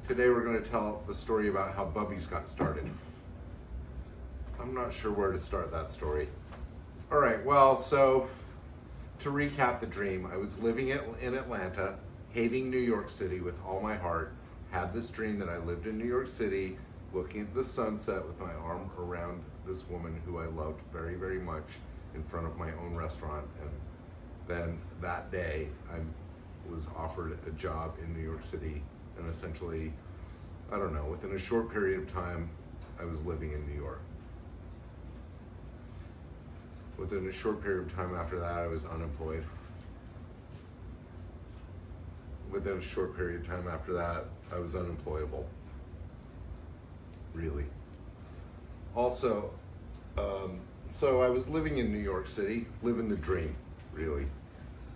Today we're going to tell the story about how Bubby's got started. I'm not sure where to start that story. All right, well, so to recap the dream, I was living in Atlanta, hating New York City with all my heart, had this dream that I lived in New York City, looking at the sunset with my arm around this woman who I loved very, very much in front of my own restaurant. And then that day, I was offered a job in New York City, and essentially, I don't know, within a short period of time, I was living in New York. Within a short period of time after that, I was unemployed. Within a short period of time after that, I was unemployable. Really. Also, so I was living in New York City, living the dream, really.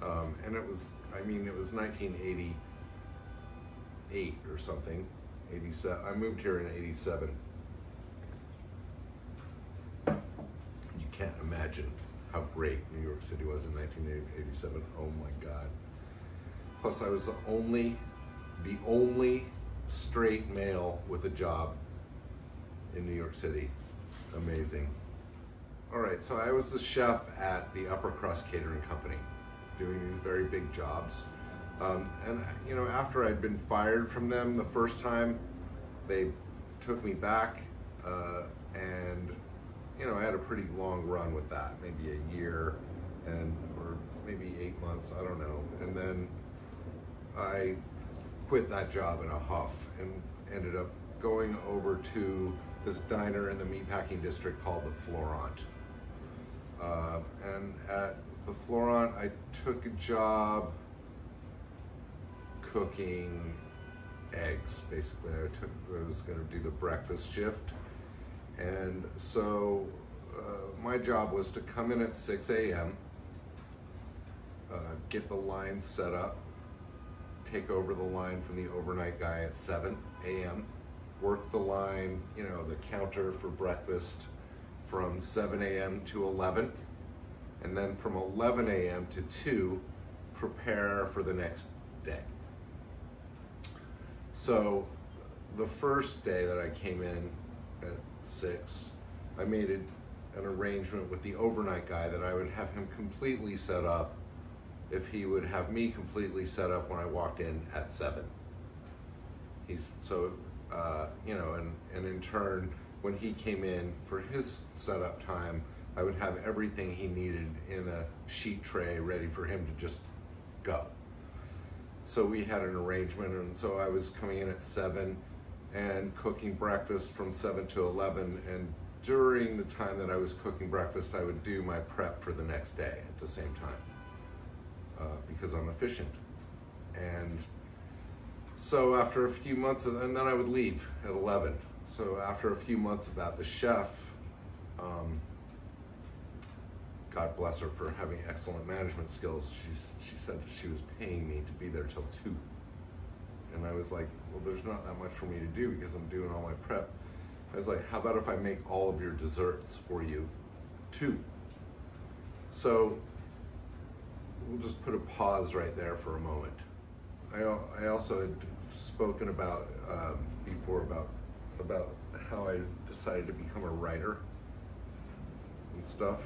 And it was 1988 or something, 87. I moved here in 87. You can't imagine how great New York City was in 1987. Oh my God. Plus I was the only straight male with a job in New York City. Amazing. All right, so I was the chef at the Upper Crust Catering Company, doing these very big jobs. And you know, after I'd been fired from them the first time, they took me back, and you know, I had a pretty long run with that, maybe a year, or maybe 8 months, I don't know. And then I quit that job in a huff and ended up going over to this diner in the meatpacking district called the Florent. And at the Florent, I took a job cooking eggs, basically. I was going to do the breakfast shift. And so my job was to come in at 6 a.m., get the line set up, take over the line from the overnight guy at 7 a.m., work the line, you know, the counter for breakfast from 7 a.m. to 11, and then from 11 a.m. to 2, prepare for the next day. So the first day that I came in at 6, I made an arrangement with the overnight guy that I would have him completely set up if he would have me completely set up when I walked in at 7. You know, and in turn, when he came in for his setup time, I would have everything he needed in a sheet tray ready for him to just go. So we had an arrangement, and so I was coming in at 7 and cooking breakfast from 7 to 11, and during the time that I was cooking breakfast, I would do my prep for the next day at the same time, because I'm efficient. And so after a few months, and then I would leave at 11. So after a few months of that, the chef, God bless her for having excellent management skills, she said she was paying me to be there till 2. And I was like, well, there's not that much for me to do because I'm doing all my prep. I was like, how about if I make all of your desserts for you too? So we'll just put a pause right there for a moment. I also had spoken about before about how I decided to become a writer and stuff.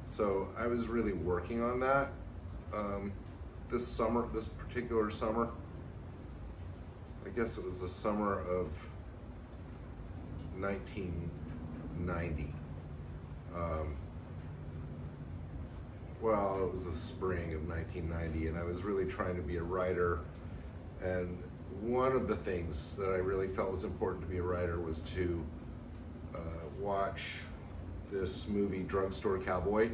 So I was really working on that this particular summer. I guess it was the summer of 1990. Well, it was the spring of 1990, and I was really trying to be a writer. And one of the things that I really felt was important to be a writer was to watch this movie, Drugstore Cowboy,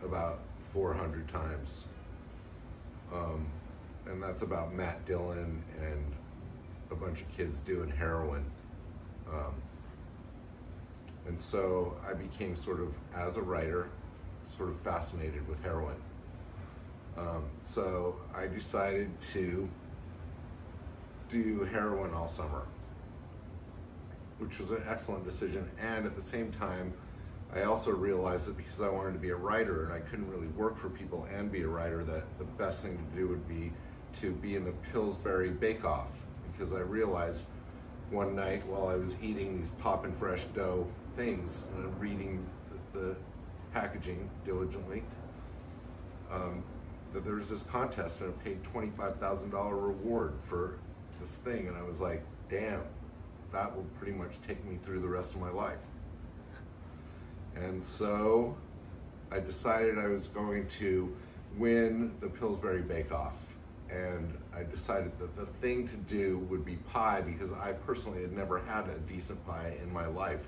about 400 times. And that's about Matt Dillon and a bunch of kids doing heroin. And so I became sort of, as a writer, sort of fascinated with heroin. So I decided to do heroin all summer, which was an excellent decision. And at the same time, I also realized that because I wanted to be a writer and I couldn't really work for people and be a writer, that the best thing to do would be to be in the Pillsbury Bake Off, because I realized one night while I was eating these poppin' fresh dough things and reading the packaging diligently, that there was this contest and I paid $25,000 reward for this thing, and I was like, damn, that will pretty much take me through the rest of my life. And so I decided I was going to win the Pillsbury Bake Off, and I decided that the thing to do would be pie, because I personally had never had a decent pie in my life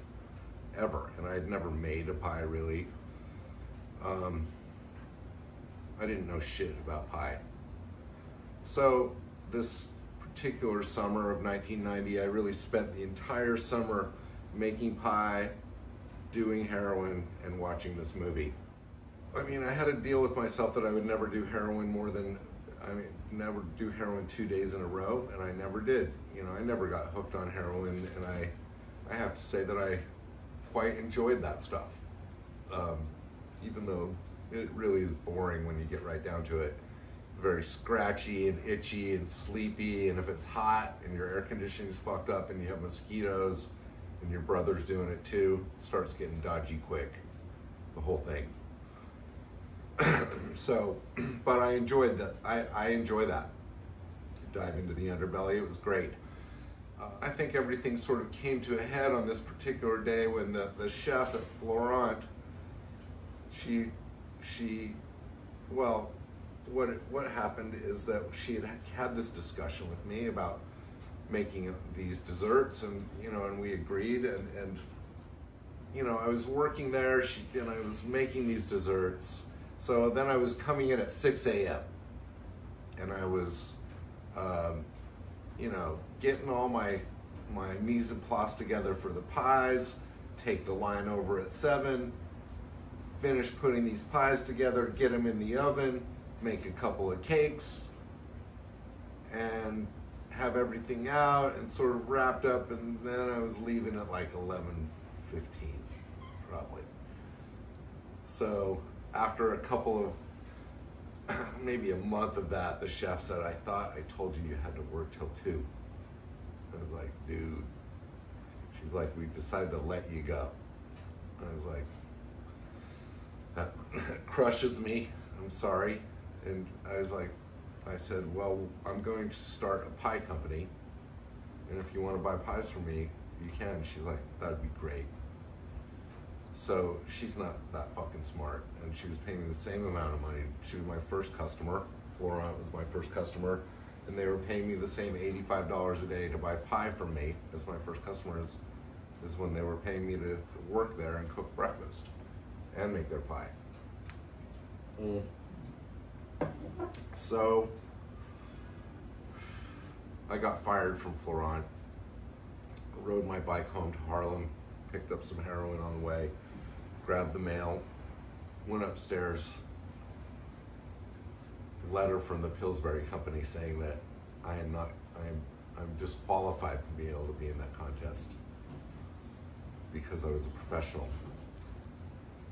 ever, and I had never made a pie really. I didn't know shit about pie. So this particular summer of 1990, I really spent the entire summer making pie, doing heroin, and watching this movie. I mean, I had a deal with myself that I would never do heroin never do heroin 2 days in a row, and I never did. You know, I never got hooked on heroin, and I have to say that I quite enjoyed that stuff. Even though it really is boring when you get right down to it. It's very scratchy and itchy and sleepy, and if it's hot and your air conditioning's fucked up and you have mosquitoes and your brother's doing it too, it starts getting dodgy quick, the whole thing. So, but I enjoyed that. I enjoy that. Dive into the underbelly, it was great. I think everything sort of came to a head on this particular day when the chef at Florent, well, what happened is that she had this discussion with me about making these desserts, and and we agreed, and I was working there, and I was making these desserts. So then I was coming in at 6 a.m. and I was getting all my mise en place together for the pies, take the line over at 7, finish putting these pies together, get them in the oven, make a couple of cakes, and have everything out and sort of wrapped up, and then I was leaving at like 11:15 probably. So after a couple of, maybe a month of that, the chef said, I thought I told you had to work till 2. I was like, dude. She's like, we decided to let you go. I was like, that crushes me, I'm sorry. And I said, well, I'm going to start a pie company, and if you want to buy pies from me, you can. She's like, that'd be great. So she's not that fucking smart, and she was paying me the same amount of money. She was my first customer. Florent was my first customer, and they were paying me the same $85 a day to buy pie from me as my first customer is when they were paying me to work there and cook breakfast and make their pie. So I got fired from Florent, rode my bike home to Harlem, picked up some heroin on the way, grabbed the mail, went upstairs, letter from the Pillsbury company saying that I'm disqualified from being able to be in that contest because I was a professional.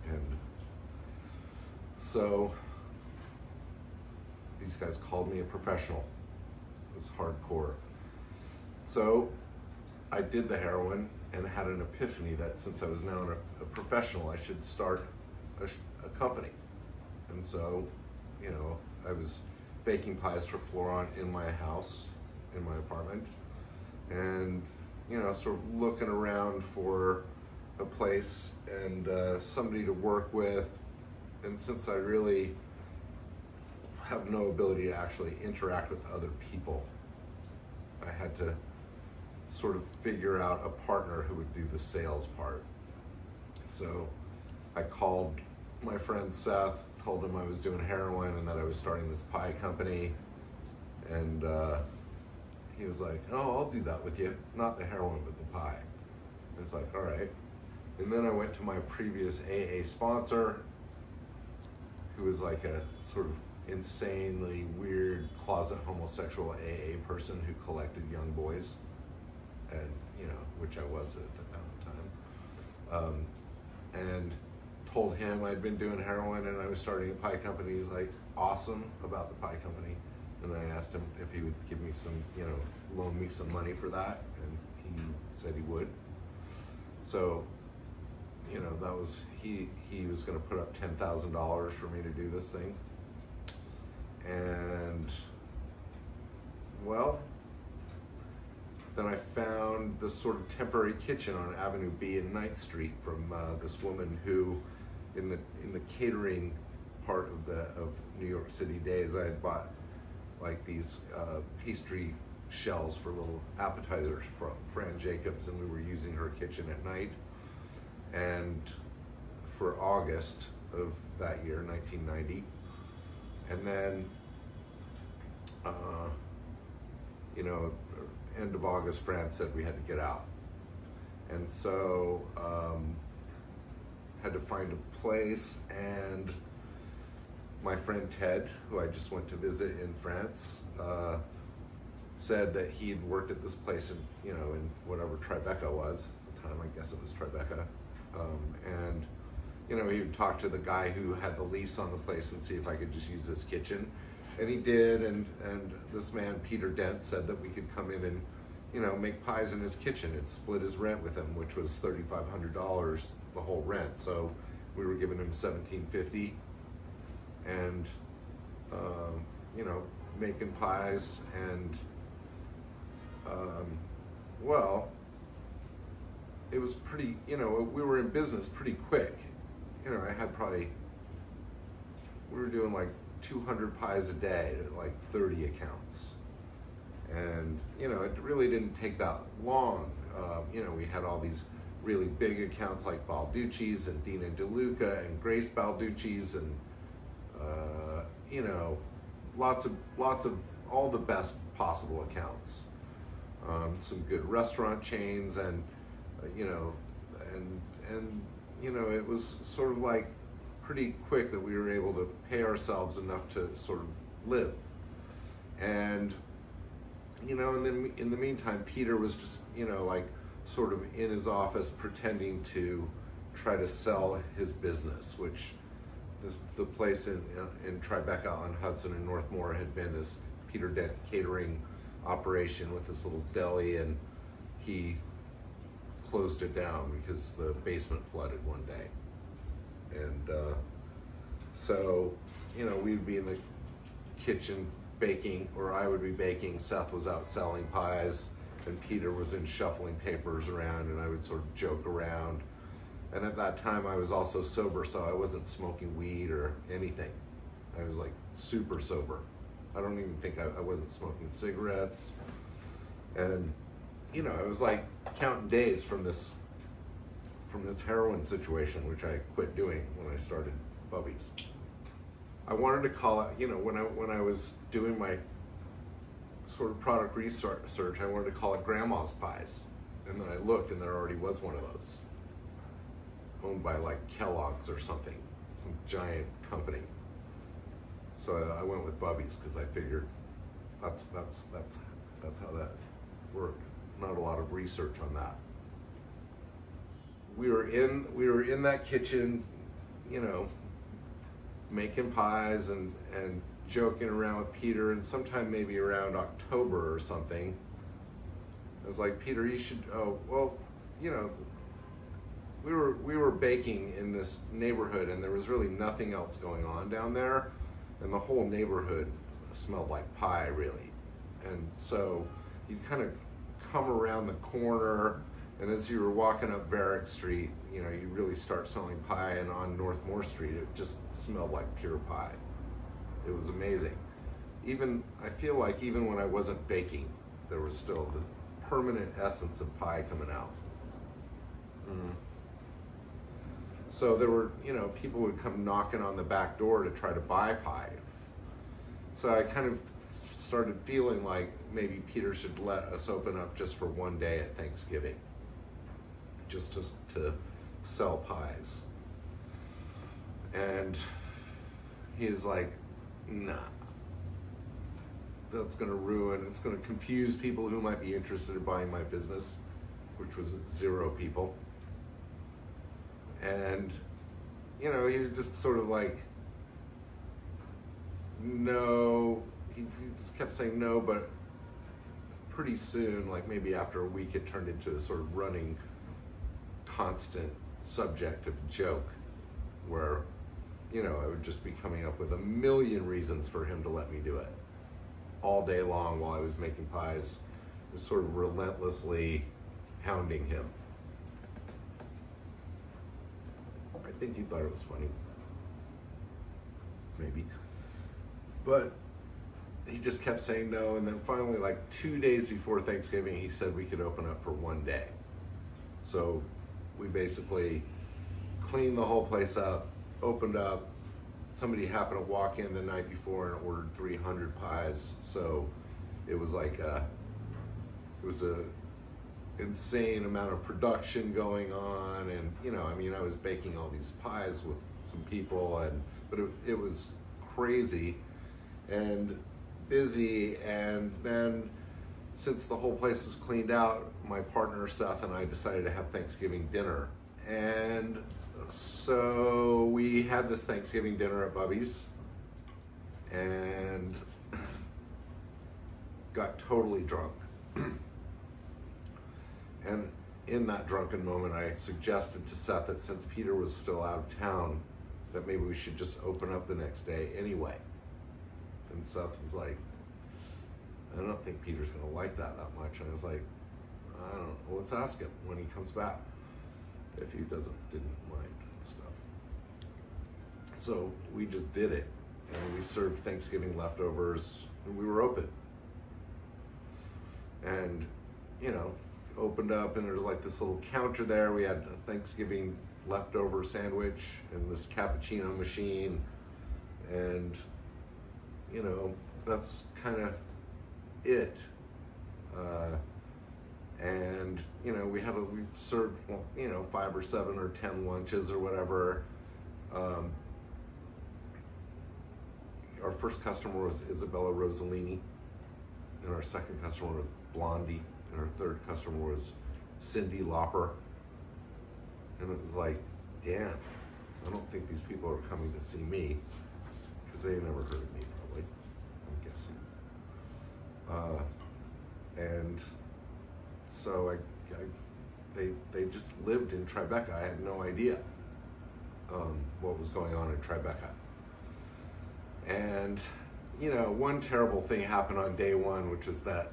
And so these guys called me a professional. It was hardcore. So I did the heroin and had an epiphany that since I was now a professional, I should start a company. And so, I was baking pies for Florent in my house, in my apartment, and, sort of looking around for a place and somebody to work with. And since I really have no ability to actually interact with other people, I had to sort of figure out a partner who would do the sales part. So I called my friend Seth, told him I was doing heroin and that I was starting this pie company, and he was like, oh, I'll do that with you, not the heroin but the pie. I was like, all right. And then I went to my previous AA sponsor, who was like a sort of insanely weird closet homosexual AA person who collected young boys, and which I was at the time, and told him I'd been doing heroin and I was starting a pie company. He's like, awesome about the pie company. And I asked him if he would give me some, loan me some money for that, and he said he would. So, that was, he was gonna put up $10,000 for me to do this thing. And, well, then I found this sort of temporary kitchen on Avenue B and 9th Street from this woman who, in the catering part of New York City Days, I had bought like these pastry shells for little appetizers from Fran Jacobs, and we were using her kitchen at night. And for August of that year, 1990, and then, end of August, Fran said we had to get out. And so, had to find a place, and my friend Ted, who I just went to visit in France, said that he had worked at this place in whatever Tribeca was at the time. I guess it was Tribeca. And he would talk to the guy who had the lease on the place and see if I could just use his kitchen. And he did, and this man, Peter Dent, said that we could come in and, make pies in his kitchen and split his rent with him, which was $3,500, the whole rent. So we were giving him $1,750, and, making pies, and, well, it was pretty, we were in business pretty quick. I had we were doing like 200 pies a day at like 30 accounts. And, it really didn't take that long. We had all these really big accounts like Balducci's and Dina DeLuca and Grace Balducci's, and, lots of all the best possible accounts. Some good restaurant chains, and, it was sort of like pretty quick that we were able to pay ourselves enough to sort of live. And, and then in the meantime, Peter was just, like sort of in his office pretending to try to sell his business, which the place in Tribeca on Hudson and Northmore had been this Peter Dent catering operation with this little deli, and he closed it down because the basement flooded one day. And so, we'd be in the kitchen baking, or I would be baking, Seth was out selling pies, and Peter was in shuffling papers around, and I would sort of joke around. And at that time I was also sober, so I wasn't smoking weed or anything. I was like super sober. I don't even think I wasn't smoking cigarettes. And, I was like counting days from this heroin situation, which I quit doing when I started Bubby's. I wanted to call it, when I was doing my sort of product research, I wanted to call it Grandma's Pies. And then I looked, and there already was one of those, owned by like Kellogg's or something, some giant company. So I went with Bubby's because I figured that's how that worked. Not a lot of research on that. We were in that kitchen, making pies and joking around with Peter, and sometime maybe around October or something, I was like, Peter, you should, we were baking in this neighborhood, and there was really nothing else going on down there, and the whole neighborhood smelled like pie, really. And so you'd kind of come around the corner, and as you were walking up Varick Street, you really start smelling pie, and on Northmore Street, it just smelled like pure pie. It was amazing. I feel like even when I wasn't baking, there was still the permanent essence of pie coming out. So there were, people would come knocking on the back door to try to buy pie. So I kind of started feeling like maybe Peter should let us open up just for one day at Thanksgiving, just to sell pies. And he's like, nah, that's it's gonna confuse people who might be interested in buying my business, which was 0 people. And, he was just sort of like, no, he just kept saying no, but pretty soon, like maybe after a week, it turned into a sort of running, constant subject of joke where, you know, I would just be coming up with a million reasons for him to let me do it. All day long while I was making pies, I was sort of relentlessly hounding him. I think he thought it was funny. Maybe. But he just kept saying no, and then finally, like 2 days before Thanksgiving, he said we could open up for one day. So we basically cleaned the whole place up, opened up. Somebody happened to walk in the night before and ordered 300 pies. So it was like it was a insane amount of production going on, and you know, I mean, I was baking all these pies with some people, but it was crazy and busy. And then since the whole place was cleaned out, my partner Seth and I decided to have Thanksgiving dinner. And so we had this Thanksgiving dinner at Bubby's and got totally drunk. And in that drunken moment, I suggested to Seth that since Peter was still out of town, that maybe we should just open up the next day anyway. And Seth was like, I don't think Peter's gonna like that much. And I was like, I don't know, well, let's ask him when he comes back, if he didn't mind and stuff. So we just did it, and we served Thanksgiving leftovers, and we were open. And, you know, opened up, and there was like this little counter there. We had a Thanksgiving leftover sandwich and this cappuccino machine, and you know, that's kind of it. And you know, we served, you know, 5 or 7 or 10 lunches or whatever. Our first customer was Isabella Rossellini, and our second customer was Blondie, and our third customer was Cyndi Lauper. And it was like, damn, I don't think these people are coming to see me, because they never heard of me, probably, I'm guessing. And so they just lived in Tribeca. I had no idea what was going on in Tribeca. And, you know, one terrible thing happened on day one, which was that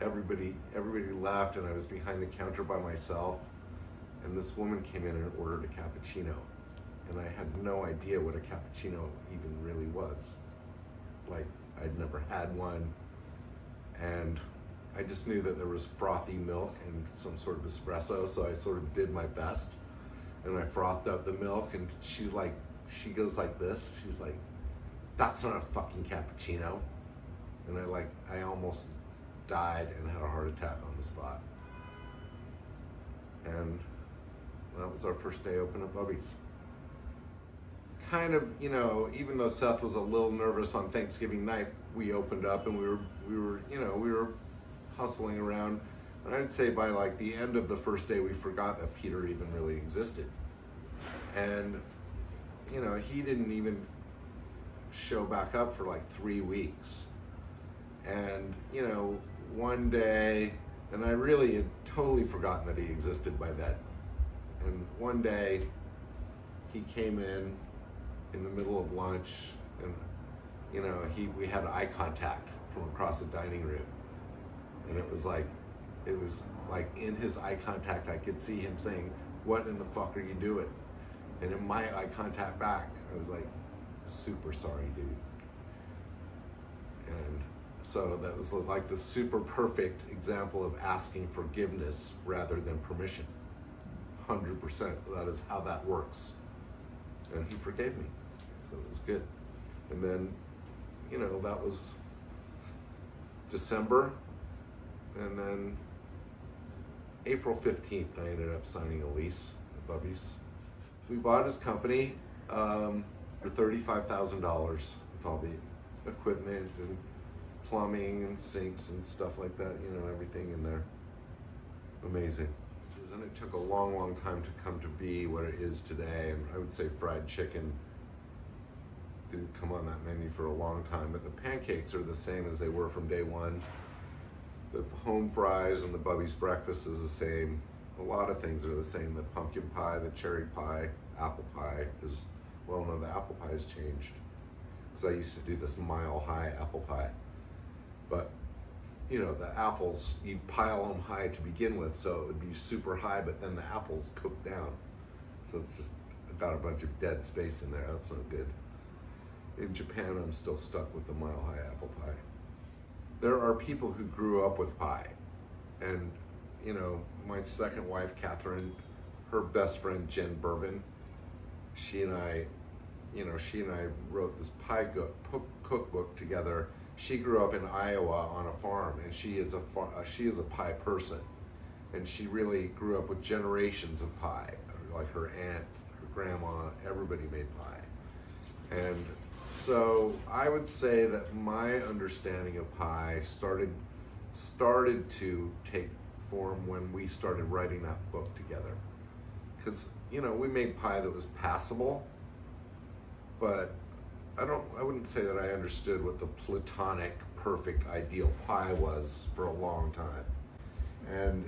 everybody left, and I was behind the counter by myself, and this woman came in and ordered a cappuccino, and I had no idea what a cappuccino even really was. Like, I'd never had one, and I just knew that there was frothy milk and some sort of espresso, so I sort of did my best, and I frothed up the milk, and she goes like this, she's like, that's not a fucking cappuccino. And I almost died and had a heart attack on the spot. And that was our first day open at Bubby's. Kind of, you know, even though Seth was a little nervous on Thanksgiving night, we opened up, and we were hustling around. And I'd say by like the end of the first day, we forgot that Peter even really existed. And, you know, he didn't even show back up for like 3 weeks. And, you know, one day, and I really had totally forgotten that he existed by then. And one day, he came in the middle of lunch, and, you know, we had eye contact from across the dining room. And it was like in his eye contact, I could see him saying, what in the fuck are you doing? And in my eye contact back, I was like, super sorry, dude. And so that was like the super perfect example of asking forgiveness rather than permission. 100%, that is how that works. And he forgave me, so it was good. And then, you know, that was December, and then April 15th, I ended up signing a lease at Bubby's. We bought his company for $35,000 with all the equipment and plumbing and sinks and stuff like that, you know, everything in there. Amazing. And it took a long, long time to come to be what it is today. And I would say fried chicken didn't come on that menu for a long time, but the pancakes are the same as they were from day one. The home fries and the Bubby's breakfast is the same. A lot of things are the same. The pumpkin pie, the cherry pie, apple pie is, well, no, the apple pie has changed. Because I used to do this mile-high apple pie. But, you know, the apples, you pile them high to begin with, so it would be super high, but then the apples cook down. So it's just got a bunch of dead space in there. That's not good. In Japan, I'm still stuck with the mile-high apple pie. There are people who grew up with pie. And, you know, my second wife, Catherine, her best friend, Jen Bervin, she and I wrote this pie cookbook together. She grew up in Iowa on a farm, and she is a pie person. And she really grew up with generations of pie. Like her aunt, her grandma, everybody made pie. And so I would say that my understanding of pie started to take form when we started writing that book together. Because, you know, we made pie that was passable, but I wouldn't say that I understood what the platonic, perfect, ideal pie was for a long time. And,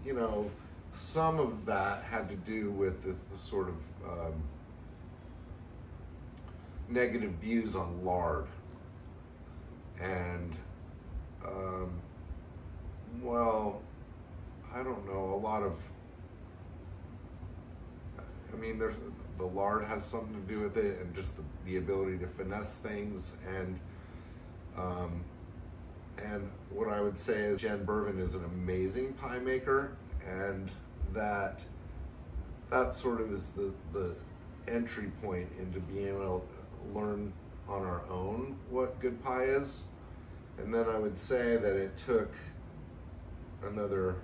you know, some of that had to do with the sort of negative views on lard. And, well, I don't know, a lot of, I mean, the lard has something to do with it, and just the ability to finesse things. And what I would say is Jen Bervin is an amazing pie maker, and that sort of is the entry point into being able to learn on our own what good pie is. And then I would say that it took another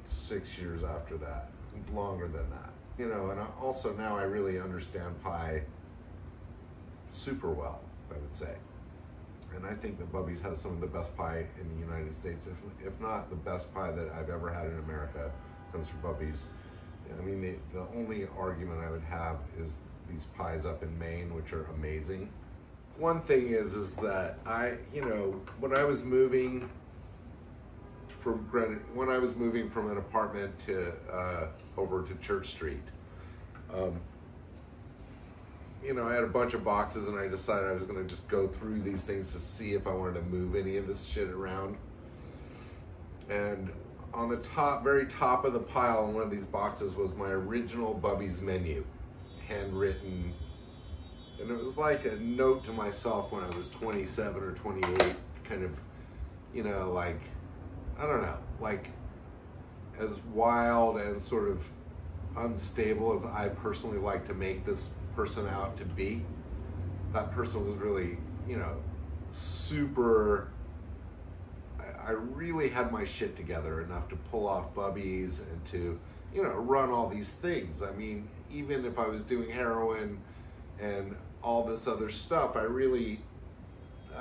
6 years after that, longer than that, you know. And also now I really understand pie super well, I would say. And I think that Bubby's has some of the best pie in the United States, if not the best pie that I've ever had in America comes from Bubby's. I mean, the only argument I would have is these pies up in Maine, which are amazing. One thing is that you know, when I was moving from an apartment to over to Church Street, you know, I had a bunch of boxes, and I decided I was going to just go through these things to see if I wanted to move any of this shit around. And on the very top of the pile in one of these boxes was my original Bubby's menu, handwritten. And it was like a note to myself when I was 27 or 28, kind of, you know, like, I don't know, like as wild and sort of unstable as I personally like to make this person out to be. That person was really, you know, super, I really had my shit together enough to pull off Bubby's and to, you know, run all these things. I mean, even if I was doing heroin and all this other stuff, I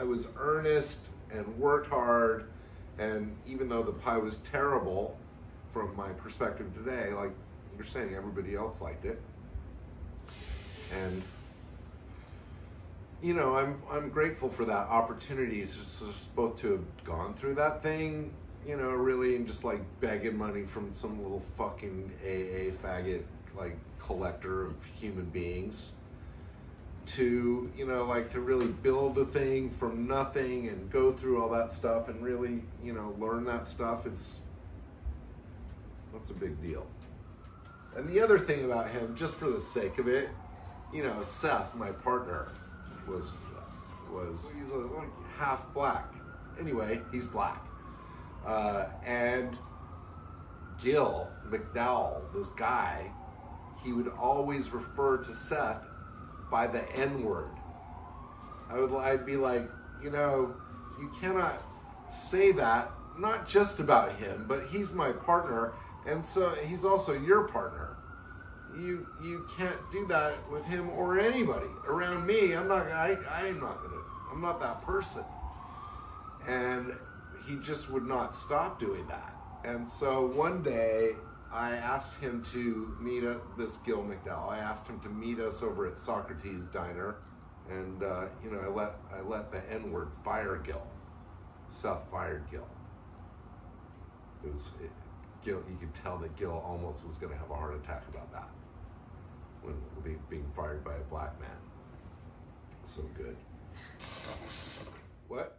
was earnest and worked hard. And even though the pie was terrible from my perspective today, like you're saying, everybody else liked it. And, you know, I'm grateful for that opportunity just both to have gone through that thing, you know, really, and just like begging money from some little fucking AA faggot, like collector of human beings, to, you know, like to really build a thing from nothing and go through all that stuff and really, you know, learn that stuff. That's a big deal. And the other thing about him, just for the sake of it, you know, Seth, my partner, he's like half black. Anyway, he's black. And Gil McDowell, this guy, he would always refer to Seth by the N-word. I'd be like, you know, you cannot say that, not just about him, but he's my partner, and so he's also your partner. You can't do that with him or anybody around me. I'm not that person. And he just would not stop doing that. And so one day I asked him to meet this Gil McDowell. I asked him to meet us over at Socrates Diner, and you know, I let the N-word fire Gil. Seth fired Gil. Gil. You could tell that Gil almost was going to have a heart attack about that when being fired by a black man. So good. What?